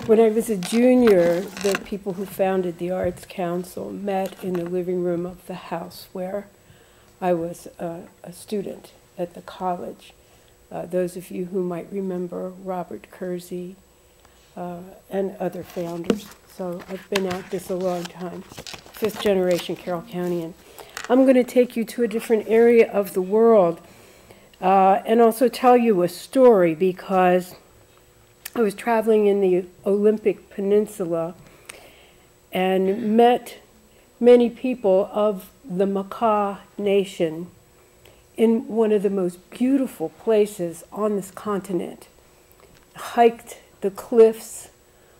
When I was a junior, the people who founded the Arts Council met in the living room of the house where I was a student at the college. Those of you who might remember Robert Kersey and other founders. So I've been at this a long time, fifth generation Carroll Countyan. I'm going to take you to a different area of the world and also tell you a story, because I was traveling in the Olympic Peninsula and met many people of the Makah Nation in one of the most beautiful places on this continent. Hiked the cliffs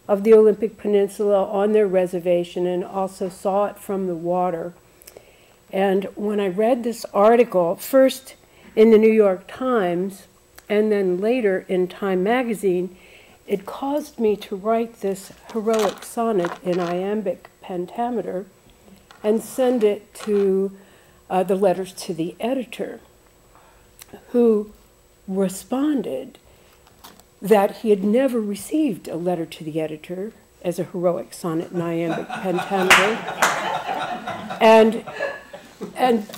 of the Olympic Peninsula on their reservation and also saw it from the water. And when I read this article, first in the New York Times and then later in Time magazine, it caused me to write this heroic sonnet in iambic pentameter and send it to the letters to the editor, who responded that he had never received a letter to the editor as a heroic sonnet in iambic pentameter, and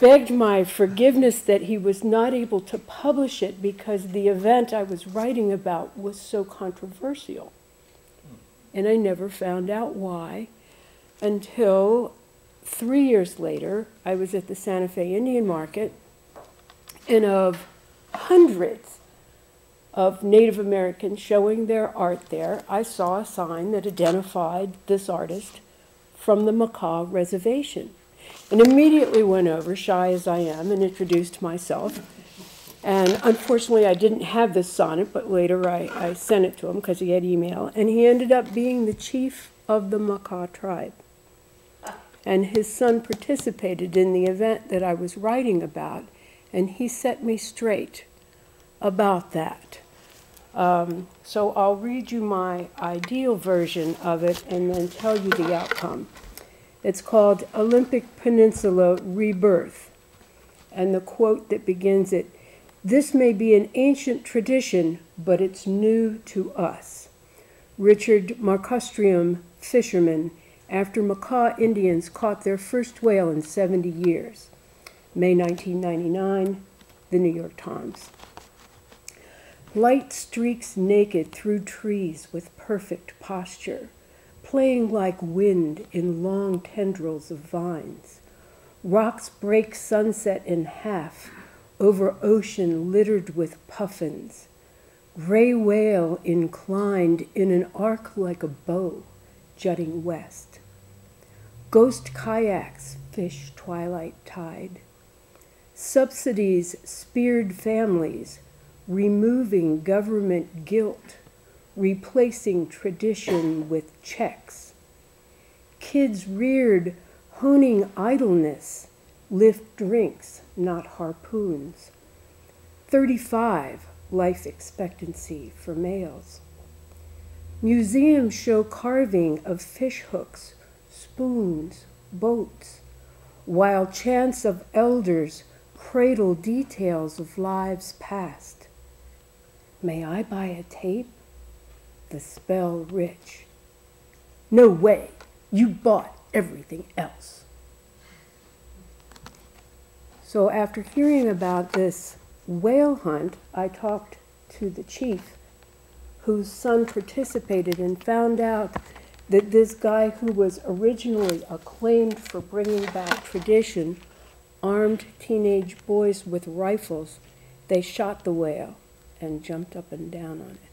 begged my forgiveness that he was not able to publish it because the event I was writing about was so controversial. And I never found out why until 3 years later. I was at the Santa Fe Indian Market, and of hundreds of Native Americans showing their art there, I saw a sign that identified this artist from the Makah Reservation. And immediately went over, shy as I am, and introduced myself. And unfortunately, I didn't have this sonnet, but later I sent it to him because he had email. And he ended up being the chief of the Makah tribe. And his son participated in the event that I was writing about, and he set me straight about that. So I'll read you my ideal version of it and then tell you the outcome. It's called Olympic Peninsula Rebirth. And the quote that begins it, "This may be an ancient tradition, but it's new to us." Richard Marcustrium, fisherman, after Makah Indians caught their first whale in 70 years. May 1999, the New York Times. Light streaks naked through trees with perfect posture, playing like wind in long tendrils of vines. Rocks break sunset in half over ocean littered with puffins. Gray whale inclined in an arc like a bow, jutting west. Ghost kayaks fish twilight tide. Subsidies speared families, removing government guilt, replacing tradition with checks. Kids reared, honing idleness, lift drinks, not harpoons. 35 life expectancy for males. Museums show carving of fish hooks, spoons, boats, while chants of elders cradle details of lives past. May I buy a tape? The spell rich. No way, you bought everything else. So after hearing about this whale hunt, I talked to the chief whose son participated and found out that this guy who was originally acclaimed for bringing back tradition armed teenage boys with rifles. They shot the whale and jumped up and down on it.